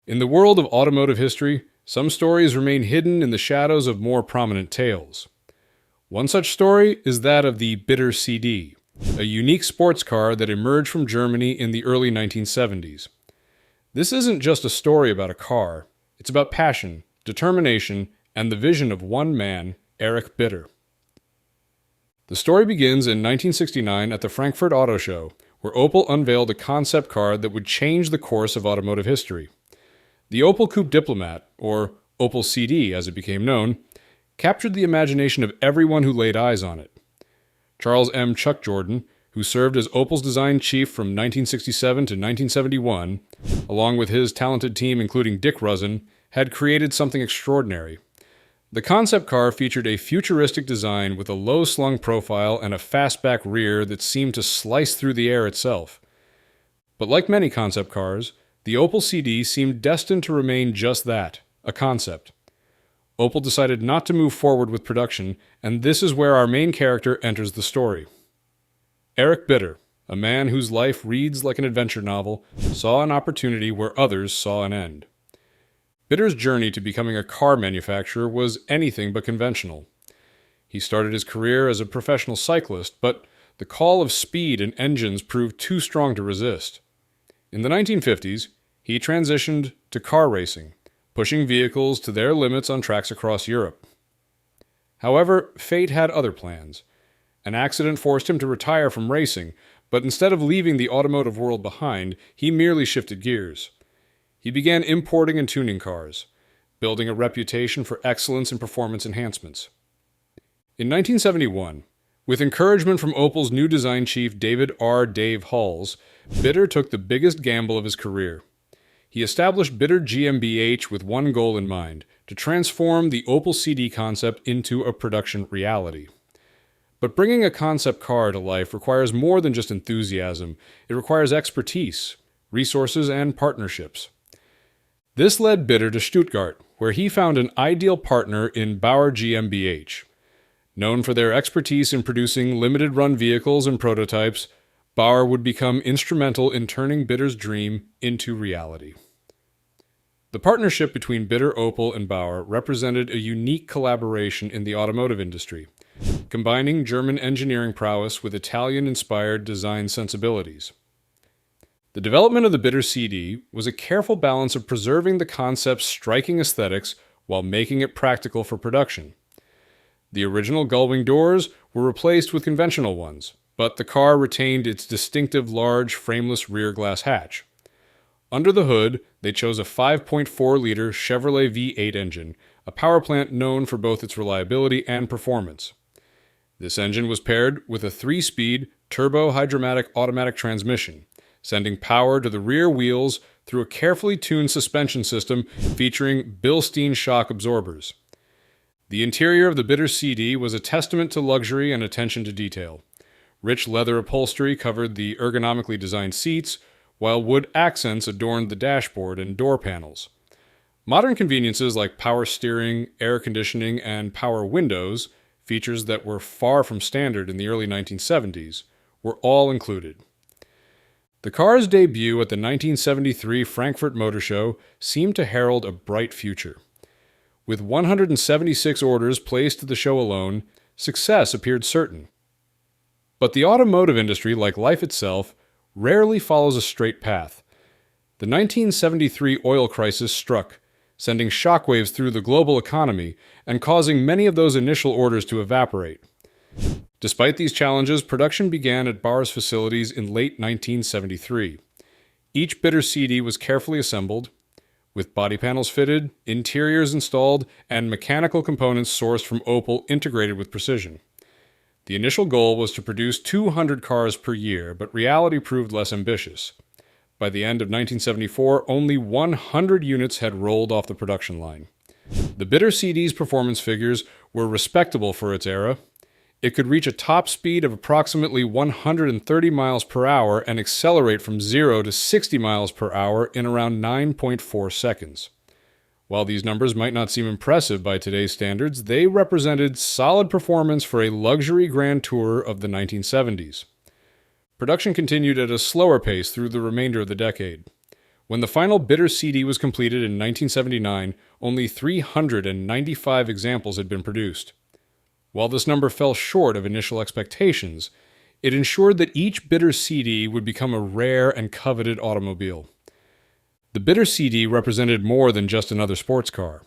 In the world of automotive history, some stories remain hidden in the shadows of more prominent tales. One such story is that of the Bitter CD, a unique sports car that emerged from Germany in the early 1970s. This isn't just a story about a car, it's about passion, determination, and the vision of one man, Erich Bitter. The story begins in 1969 at the Frankfurt Auto Show, where Opel unveiled a concept car that would change the course of automotive history. The Opel Coupe Diplomat, or Opel CD as it became known, captured the imagination of everyone who laid eyes on it. Charles M. Chuck Jordan, who served as Opel's design chief from 1967 to 1971, along with his talented team including Dick Rusin, had created something extraordinary. The concept car featured a futuristic design with a low-slung profile and a fastback rear that seemed to slice through the air itself. But like many concept cars, the Opel CD seemed destined to remain just that, a concept. Opel decided not to move forward with production, and this is where our main character enters the story. Erich Bitter, a man whose life reads like an adventure novel, saw an opportunity where others saw an end. Bitter's journey to becoming a car manufacturer was anything but conventional. He started his career as a professional cyclist, but the call of speed and engines proved too strong to resist. In the 1950s, he transitioned to car racing, pushing vehicles to their limits on tracks across Europe. However, fate had other plans. An accident forced him to retire from racing, but instead of leaving the automotive world behind, he merely shifted gears. He began importing and tuning cars, building a reputation for excellence in performance enhancements. In 1971, with encouragement from Opel's new design chief David R. Dave Halls, Bitter took the biggest gamble of his career. He established Bitter GmbH with one goal in mind, to transform the Opel CD concept into a production reality. But bringing a concept car to life requires more than just enthusiasm. It requires expertise, resources, and partnerships. This led Bitter to Stuttgart, where he found an ideal partner in Bauer GmbH. Known for their expertise in producing limited-run vehicles and prototypes, Bauer would become instrumental in turning Bitter's dream into reality. The partnership between Bitter, Opel, and Bauer represented a unique collaboration in the automotive industry, combining German engineering prowess with Italian-inspired design sensibilities. The development of the Bitter CD was a careful balance of preserving the concept's striking aesthetics while making it practical for production. The original gullwing doors were replaced with conventional ones, but the car retained its distinctive large frameless rear glass hatch. Under the hood, they chose a 5.4-liter Chevrolet V8 engine, a power plant known for both its reliability and performance. This engine was paired with a 3-speed turbo-hydromatic automatic transmission, sending power to the rear wheels through a carefully tuned suspension system featuring Bilstein shock absorbers. The interior of the Bitter CD was a testament to luxury and attention to detail. Rich leather upholstery covered the ergonomically designed seats, while wood accents adorned the dashboard and door panels. Modern conveniences like power steering, air conditioning, and power windows, features that were far from standard in the early 1970s, were all included. The car's debut at the 1973 Frankfurt Motor Show seemed to herald a bright future. With 176 orders placed at the show alone, success appeared certain. But the automotive industry, like life itself, rarely follows a straight path. The 1973 oil crisis struck, sending shockwaves through the global economy and causing many of those initial orders to evaporate. Despite these challenges, production began at Bauer's facilities in late 1973. Each Bitter CD was carefully assembled, with body panels fitted, interiors installed, and mechanical components sourced from Opel integrated with precision. The initial goal was to produce 200 cars per year, but reality proved less ambitious. By the end of 1974, only 100 units had rolled off the production line. The Bitter CD's performance figures were respectable for its era. It could reach a top speed of approximately 130 miles per hour and accelerate from 0 to 60 miles per hour in around 9.4 seconds. While these numbers might not seem impressive by today's standards, they represented solid performance for a luxury grand tour of the 1970s. Production continued at a slower pace through the remainder of the decade. When the final Bitter CD was completed in 1979, only 395 examples had been produced. While this number fell short of initial expectations, it ensured that each Bitter CD would become a rare and coveted automobile. The Bitter CD represented more than just another sports car.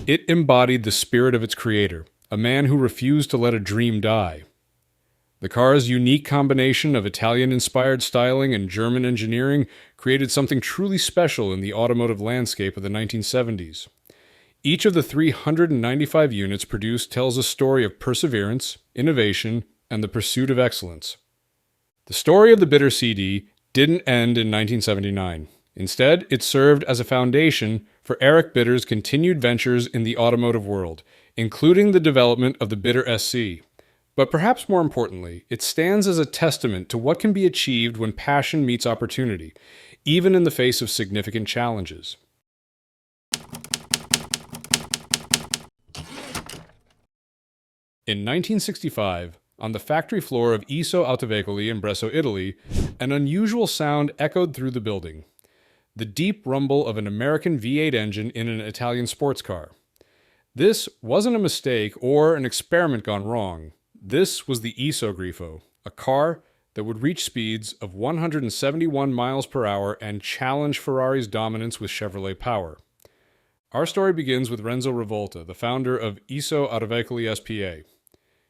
It embodied the spirit of its creator, a man who refused to let a dream die. The car's unique combination of Italian-inspired styling and German engineering created something truly special in the automotive landscape of the 1970s. Each of the 395 units produced tells a story of perseverance, innovation, and the pursuit of excellence. The story of the Bitter CD didn't end in 1979. Instead, it served as a foundation for Erich Bitter's continued ventures in the automotive world, including the development of the Bitter SC. But perhaps more importantly, it stands as a testament to what can be achieved when passion meets opportunity, even in the face of significant challenges. In 1965, on the factory floor of Iso Autoveicoli in Bresso, Italy, an unusual sound echoed through the building. The deep rumble of an American V8 engine in an Italian sports car. This wasn't a mistake or an experiment gone wrong. This was the Iso Grifo, a car that would reach speeds of 171 miles per hour and challenge Ferrari's dominance with Chevrolet power. Our story begins with Renzo Rivolta, the founder of Iso Autoveicoli SPA.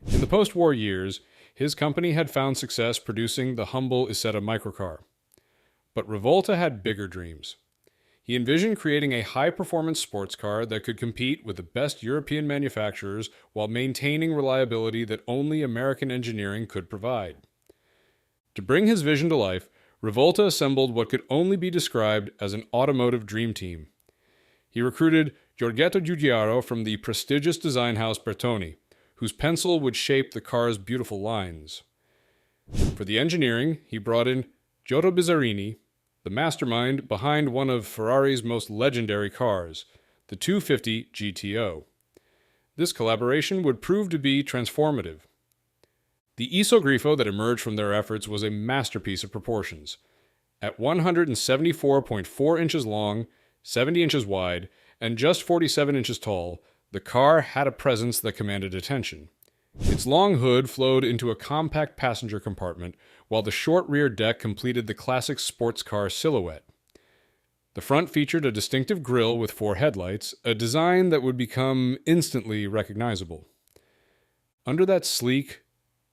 In the post-war years, his company had found success producing the humble Isetta microcar. But Rivolta had bigger dreams. He envisioned creating a high-performance sports car that could compete with the best European manufacturers while maintaining reliability that only American engineering could provide. To bring his vision to life, Rivolta assembled what could only be described as an automotive dream team. He recruited Giorgetto Giugiaro from the prestigious design house Bertoni, whose pencil would shape the car's beautiful lines. For the engineering, he brought in Giotto Bizini, the mastermind behind one of Ferrari's most legendary cars, the 250 GTO. This collaboration would prove to be transformative. The Iso Grifo that emerged from their efforts was a masterpiece of proportions. At 174.4 inches long, 70 inches wide, and just 47 inches tall, the car had a presence that commanded attention. Its long hood flowed into a compact passenger compartment, while the short rear deck completed the classic sports car silhouette. The front featured a distinctive grille with 4 headlights, a design that would become instantly recognizable. Under that sleek,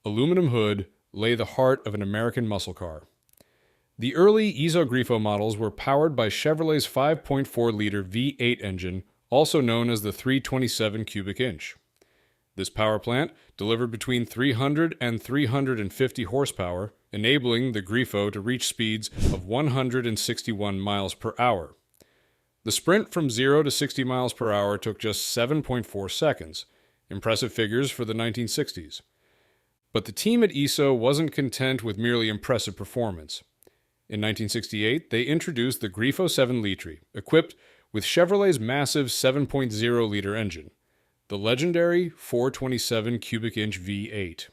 aluminum hood lay the heart of an American muscle car. The early Iso Grifo models were powered by Chevrolet's 5.4-liter V8 engine, also known as the 327 cubic inch. This power plant delivered between 300 and 350 horsepower, enabling the Grifo to reach speeds of 161 miles per hour. The sprint from 0 to 60 miles per hour took just 7.4 seconds, impressive figures for the 1960s. But the team at Iso wasn't content with merely impressive performance. In 1968, they introduced the Grifo 7 Litri, equipped with Chevrolet's massive 7.0-liter engine, the legendary 427 cubic inch V8.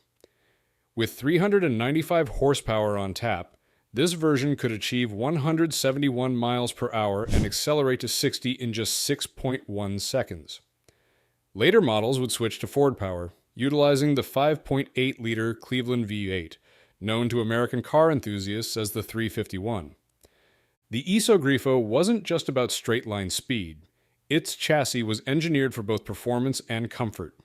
With 395 horsepower on tap, this version could achieve 171 miles per hour and accelerate to 60 in just 6.1 seconds. Later models would switch to Ford power, utilizing the 5.8-liter Cleveland V8, known to American car enthusiasts as the 351. The Iso Grifo wasn't just about straight-line speed. Its chassis was engineered for both performance and comfort.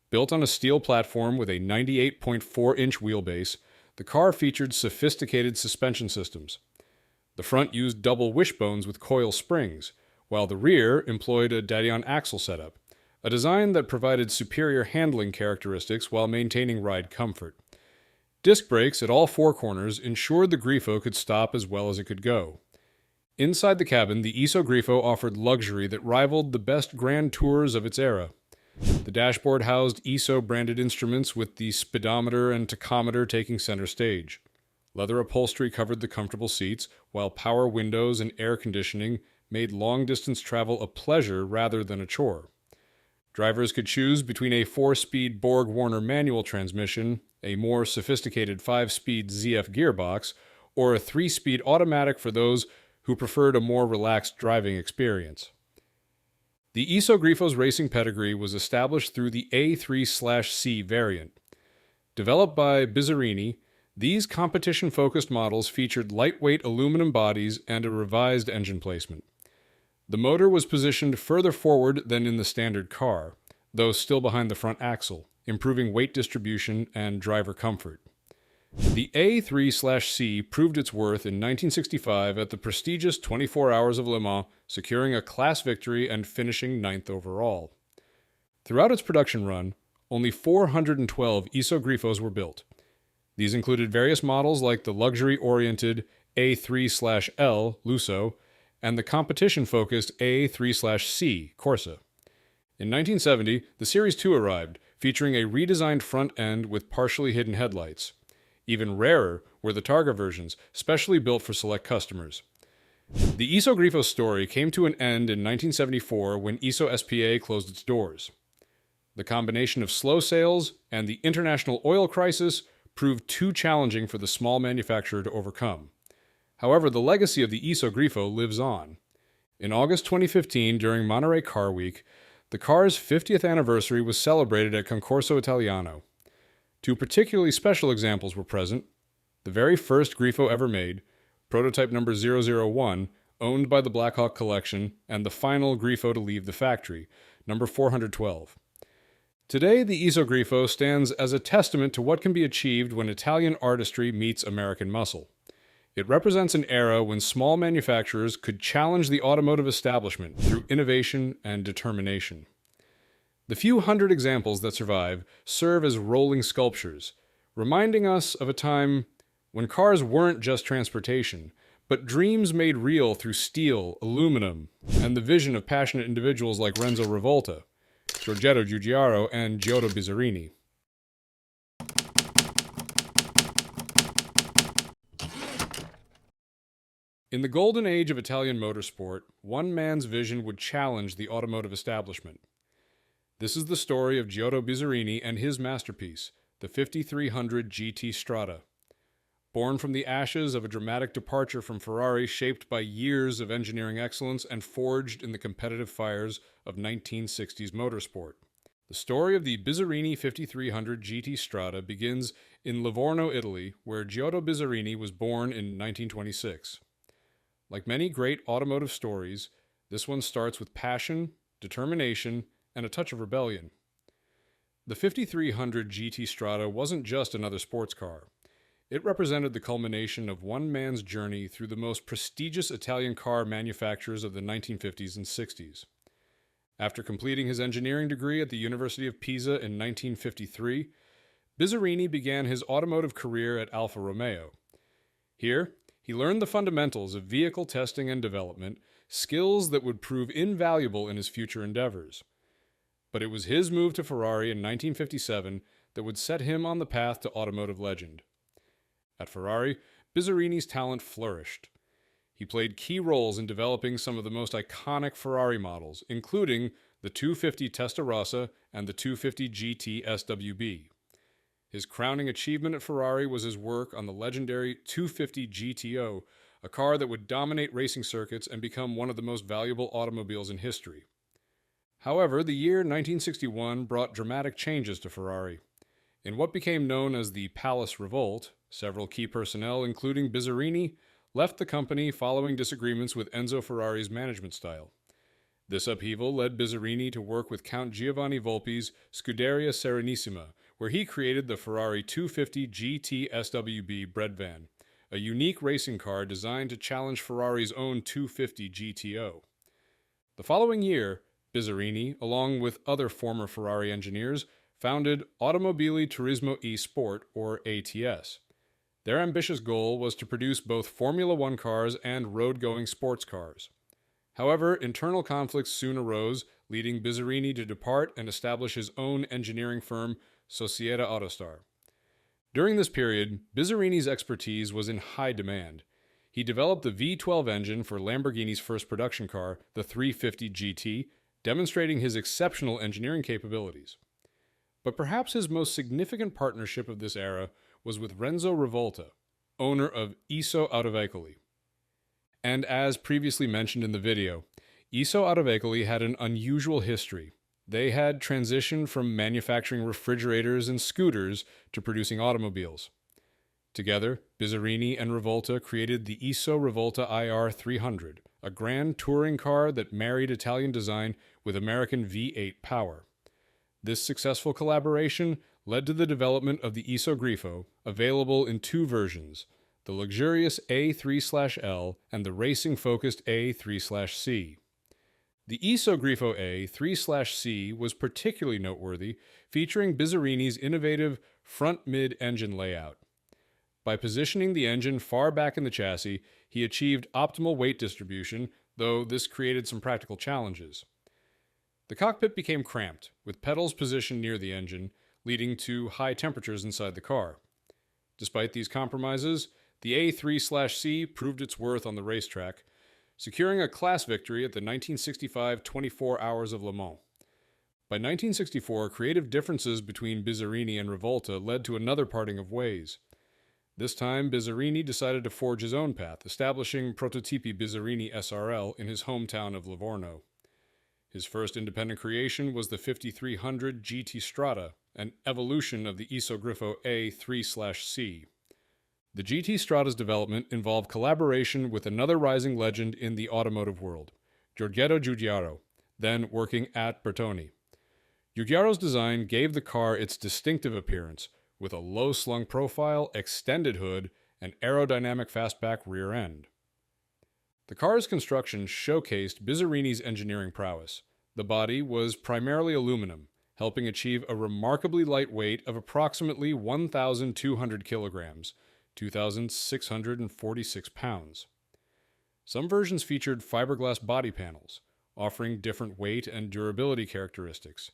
Built on a steel platform with a 98.4-inch wheelbase, the car featured sophisticated suspension systems. The front used double wishbones with coil springs, while the rear employed a Dadion axle setup, a design that provided superior handling characteristics while maintaining ride comfort. Disc brakes at all 4 corners ensured the Grifo could stop as well as it could go. Inside the cabin, the Iso Grifo offered luxury that rivaled the best Grand Tours of its era. The dashboard housed Iso-branded instruments with the speedometer and tachometer taking center stage. Leather upholstery covered the comfortable seats, while power windows and air conditioning made long-distance travel a pleasure rather than a chore. Drivers could choose between a 4-speed Borg-Warner manual transmission, a more sophisticated 5-speed ZF gearbox, or a 3-speed automatic for those who preferred a more relaxed driving experience. The Iso Grifo's racing pedigree was established through the A3/C variant. Developed by Bizini, these competition-focused models featured lightweight aluminum bodies and a revised engine placement. The motor was positioned further forward than in the standard car, though still behind the front axle, improving weight distribution and driver comfort. The A3/C proved its worth in 1965 at the prestigious 24 Hours of Le Mans, securing a class victory and finishing 9th overall. Throughout its production run, only 412 Iso Grifos were built. These included various models like the luxury-oriented A3/L Lusso and the competition-focused A3/C Corsa. In 1970, the Series 2 arrived, featuring a redesigned front end with partially hidden headlights. Even rarer were the Targa versions, specially built for select customers. The Iso Grifo story came to an end in 1974 when Iso SPA closed its doors. The combination of slow sales and the international oil crisis proved too challenging for the small manufacturer to overcome. However, the legacy of the Iso Grifo lives on. In August 2015, during Monterey Car Week, the car's 50th anniversary was celebrated at Concorso Italiano. Two particularly special examples were present: the very first Grifo ever made, prototype number 001, owned by the Blackhawk Collection, and the final Grifo to leave the factory, number 412. Today, the Iso Grifo stands as a testament to what can be achieved when Italian artistry meets American muscle. It represents an era when small manufacturers could challenge the automotive establishment through innovation and determination. The few hundred examples that survive serve as rolling sculptures, reminding us of a time when cars weren't just transportation, but dreams made real through steel, aluminum, and the vision of passionate individuals like Renzo Revolta, Giorgetto Giugiaro, and Giotto Bizini. In the golden age of Italian motorsport, one man's vision would challenge the automotive establishment. This is the story of Giotto Bizini and his masterpiece, the 5300 GT Strada. Born from the ashes of a dramatic departure from Ferrari shaped by years of engineering excellence and forged in the competitive fires of 1960s motorsport. The story of the Bizini 5300 GT Strada begins in Livorno, Italy, where Giotto Bizini was born in 1926. Like many great automotive stories, this one starts with passion, determination, and a touch of rebellion. The 5300 GT Strada wasn't just another sports car. It represented the culmination of one man's journey through the most prestigious Italian car manufacturers of the 1950s and 60s. After completing his engineering degree at the University of Pisa in 1953, Bizini began his automotive career at Alfa Romeo. Here, he learned the fundamentals of vehicle testing and development, skills that would prove invaluable in his future endeavors. But it was his move to Ferrari in 1957 that would set him on the path to automotive legend. At Ferrari, Bizini's talent flourished. He played key roles in developing some of the most iconic Ferrari models, including the 250 Testarossa and the 250 GT SWB. His crowning achievement at Ferrari was his work on the legendary 250 GTO, a car that would dominate racing circuits and become one of the most valuable automobiles in history. However, the year 1961 brought dramatic changes to Ferrari. In what became known as the Palace Revolt, several key personnel, including Bizini, left the company following disagreements with Enzo Ferrari's management style. This upheaval led Bizini to work with Count Giovanni Volpi's Scuderia Serenissima, where he created the Ferrari 250 GT SWB bread van, a unique racing car designed to challenge Ferrari's own 250 GTO. The following year, Bizini, along with other former Ferrari engineers, founded Automobili Turismo e Sport, or ATS. Their ambitious goal was to produce both Formula One cars and road-going sports cars. However, internal conflicts soon arose, leading Bizini to depart and establish his own engineering firm, Società Autostar. During this period, Bizini's expertise was in high demand. He developed the V12 engine for Lamborghini's first production car, the 350 GT, demonstrating his exceptional engineering capabilities. But perhaps his most significant partnership of this era was with Renzo Revolta, owner of Iso Autoveicoli. And as previously mentioned in the video, Iso Autovecoli had an unusual history. They had transitioned from manufacturing refrigerators and scooters to producing automobiles. Together, Bizzarini and Rivolta created the Iso Rivolta IR 300, a grand touring car that married Italian design with American V8 power. This successful collaboration led to the development of the Iso Grifo, available in two versions, the luxurious A3/L and the racing-focused A3/C. The Iso Grifo A3/C was particularly noteworthy, featuring Bizzarini's innovative front-mid engine layout. By positioning the engine far back in the chassis, he achieved optimal weight distribution, though this created some practical challenges. The cockpit became cramped, with pedals positioned near the engine, leading to high temperatures inside the car. Despite these compromises, the A3/C proved its worth on the racetrack, securing a class victory at the 1965 24 Hours of Le Mans. By 1964, creative differences between Bizzarini and Rivolta led to another parting of ways. This time, Bizzarini decided to forge his own path, establishing Prototipi Bizzarini SRL in his hometown of Livorno. His first independent creation was the 5300 GT Strada, an evolution of the Iso Grifo A3/C. The GT Strada's development involved collaboration with another rising legend in the automotive world, Giorgetto Giugiaro, then working at Bertoni. Giugiaro's design gave the car its distinctive appearance, with a low-slung profile, extended hood, and aerodynamic fastback rear end. The car's construction showcased Bizzarini's engineering prowess. The body was primarily aluminum, helping achieve a remarkably light weight of approximately 1,200 kilograms, 2,646 pounds. Some versions featured fiberglass body panels, offering different weight and durability characteristics.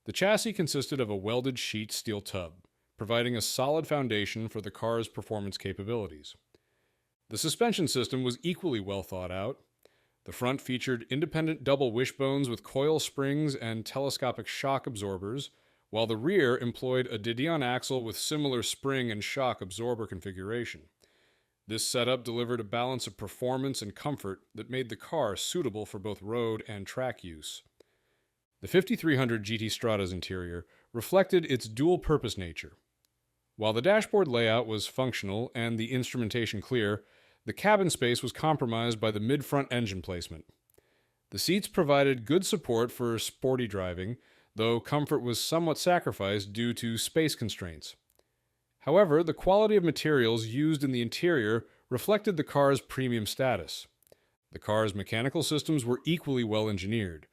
The chassis consisted of a welded sheet steel tub, providing a solid foundation for the car's performance capabilities. The suspension system was equally well thought out. The front featured independent double wishbones with coil springs and telescopic shock absorbers, while the rear employed a Didion axle with similar spring and shock absorber configuration. This setup delivered a balance of performance and comfort that made the car suitable for both road and track use. The 5300 GT Strada's interior reflected its dual-purpose nature. While the dashboard layout was functional and the instrumentation clear, the cabin space was compromised by the mid-front engine placement. The seats provided good support for sporty driving, though comfort was somewhat sacrificed due to space constraints. However, the quality of materials used in the interior reflected the car's premium status. The car's mechanical systems were equally well engineered.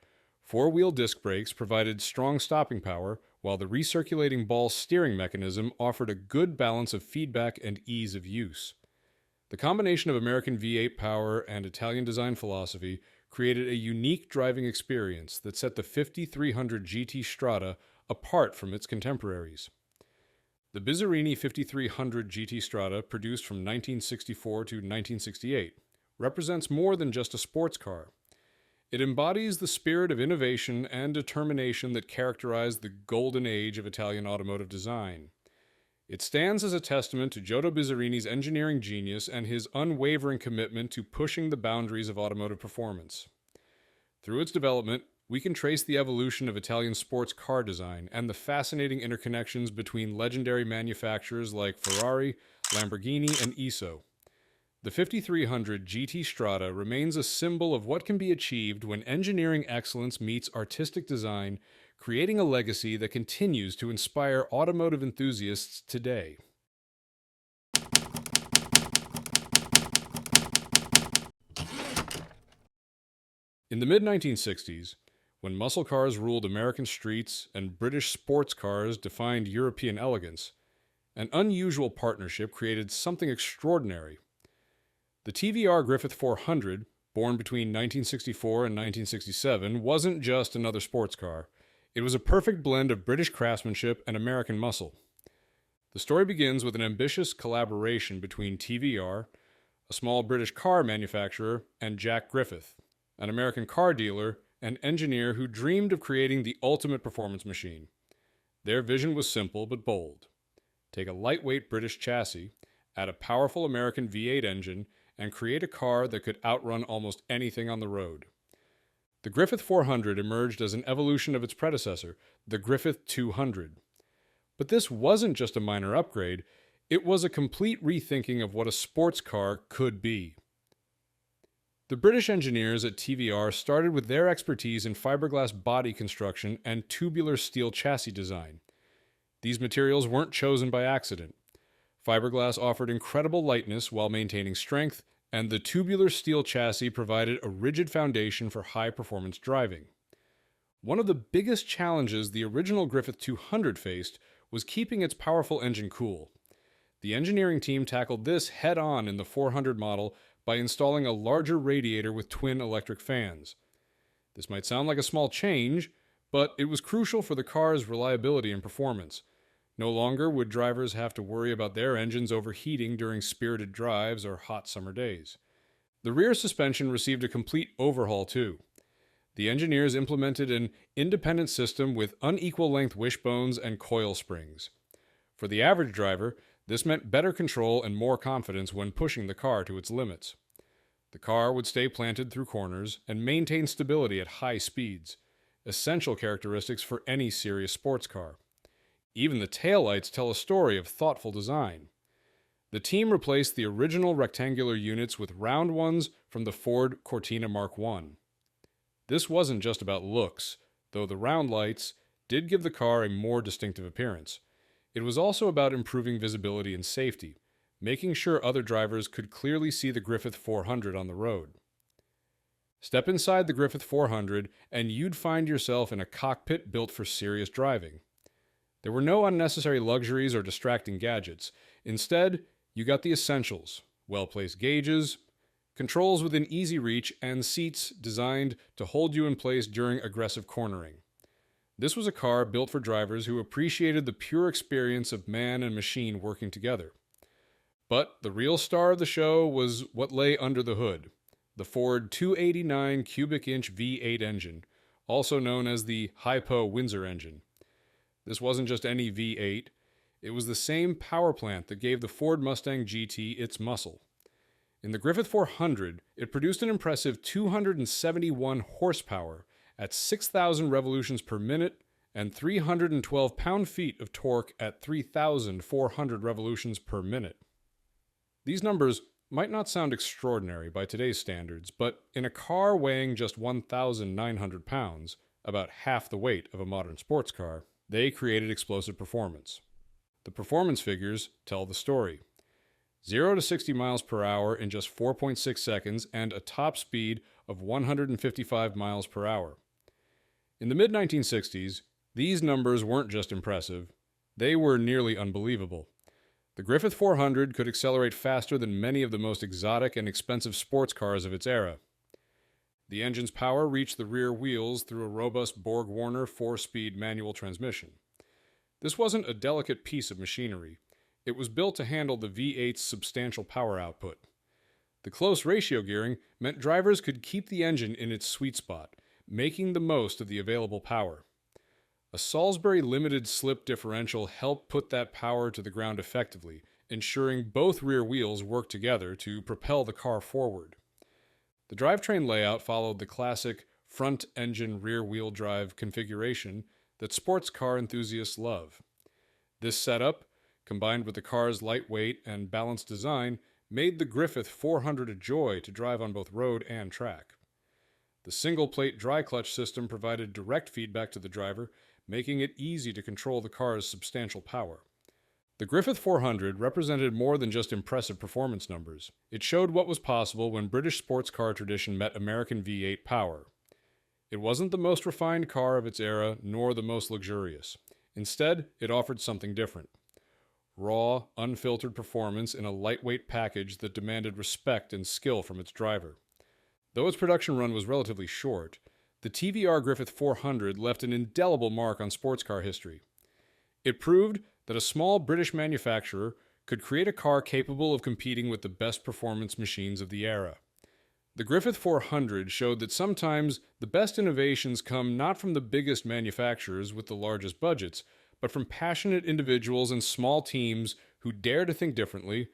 Four-wheel disc brakes provided strong stopping power, while the recirculating ball steering mechanism offered a good balance of feedback and ease of use. The combination of American V8 power and Italian design philosophy created a unique driving experience that set the 5300 GT Strada apart from its contemporaries. The Bizzarini 5300 GT Strada, produced from 1964 to 1968, represents more than just a sports car. It embodies the spirit of innovation and determination that characterized the golden age of Italian automotive design. It stands as a testament to Giotto Bizzarini's engineering genius and his unwavering commitment to pushing the boundaries of automotive performance. Through its development, we can trace the evolution of Italian sports car design and the fascinating interconnections between legendary manufacturers like Ferrari, Lamborghini, and Iso. The 5300 GT Strada remains a symbol of what can be achieved when engineering excellence meets artistic design, creating a legacy that continues to inspire automotive enthusiasts today. In the mid-1960s, when muscle cars ruled American streets and British sports cars defined European elegance, an unusual partnership created something extraordinary. The TVR Griffith 400, born between 1964 and 1967, wasn't just another sports car. It was a perfect blend of British craftsmanship and American muscle. The story begins with an ambitious collaboration between TVR, a small British car manufacturer, and Jack Griffith, an American car dealer and engineer who dreamed of creating the ultimate performance machine. Their vision was simple but bold. Take a lightweight British chassis, add a powerful American V8 engine, and create a car that could outrun almost anything on the road. The Griffith 400 emerged as an evolution of its predecessor, the Griffith 200. But this wasn't just a minor upgrade, it was a complete rethinking of what a sports car could be. The British engineers at TVR started with their expertise in fiberglass body construction and tubular steel chassis design. These materials weren't chosen by accident. Fiberglass offered incredible lightness while maintaining strength, and the tubular steel chassis provided a rigid foundation for high-performance driving. One of the biggest challenges the original Griffith 200 faced was keeping its powerful engine cool. The engineering team tackled this head-on in the 400 model by installing a larger radiator with twin electric fans. This might sound like a small change, but it was crucial for the car's reliability and performance. No longer would drivers have to worry about their engines overheating during spirited drives or hot summer days. The rear suspension received a complete overhaul too. The engineers implemented an independent system with unequal length wishbones and coil springs. For the average driver, this meant better control and more confidence when pushing the car to its limits. The car would stay planted through corners and maintain stability at high speeds, essential characteristics for any serious sports car. Even the taillights tell a story of thoughtful design. The team replaced the original rectangular units with round ones from the Ford Cortina Mark I. This wasn't just about looks, though the round lights did give the car a more distinctive appearance. It was also about improving visibility and safety, making sure other drivers could clearly see the Griffith 400 on the road. Step inside the Griffith 400 and you'd find yourself in a cockpit built for serious driving. There were no unnecessary luxuries or distracting gadgets. Instead, you got the essentials: well-placed gauges, controls within easy reach, and seats designed to hold you in place during aggressive cornering. This was a car built for drivers who appreciated the pure experience of man and machine working together. But the real star of the show was what lay under the hood: the Ford 289 cubic inch V8 engine, also known as the Hypo Windsor engine. This wasn't just any V8, it was the same power plant that gave the Ford Mustang GT its muscle. In the Griffith 400, it produced an impressive 271 horsepower at 6,000 revolutions per minute and 312 pound-feet of torque at 3,400 revolutions per minute. These numbers might not sound extraordinary by today's standards, but in a car weighing just 1,900 pounds, about half the weight of a modern sports car, they created explosive performance. The performance figures tell the story. 0 to 60 miles per hour in just 4.6 seconds and a top speed of 155 miles per hour. In the mid-1960s, these numbers weren't just impressive, they were nearly unbelievable. The Griffith 400 could accelerate faster than many of the most exotic and expensive sports cars of its era. The engine's power reached the rear wheels through a robust Borg-Warner 4-speed manual transmission. This wasn't a delicate piece of machinery. It was built to handle the V8's substantial power output. The close ratio gearing meant drivers could keep the engine in its sweet spot, making the most of the available power. A Salisbury limited slip differential helped put that power to the ground effectively, ensuring both rear wheels worked together to propel the car forward. The drivetrain layout followed the classic front-engine rear-wheel drive configuration that sports car enthusiasts love. This setup, combined with the car's lightweight and balanced design, made the Griffith 400 a joy to drive on both road and track. The single-plate dry clutch system provided direct feedback to the driver, making it easy to control the car's substantial power. The Griffith 400 represented more than just impressive performance numbers. It showed what was possible when British sports car tradition met American V8 power. It wasn't the most refined car of its era, nor the most luxurious. Instead, it offered something different. Raw, unfiltered performance in a lightweight package that demanded respect and skill from its driver. Though its production run was relatively short, the TVR Griffith 400 left an indelible mark on sports car history. It proved that a small British manufacturer could create a car capable of competing with the best performance machines of the era. The Griffith 400 showed that sometimes the best innovations come not from the biggest manufacturers with the largest budgets, but from passionate individuals and small teams who dare to think differently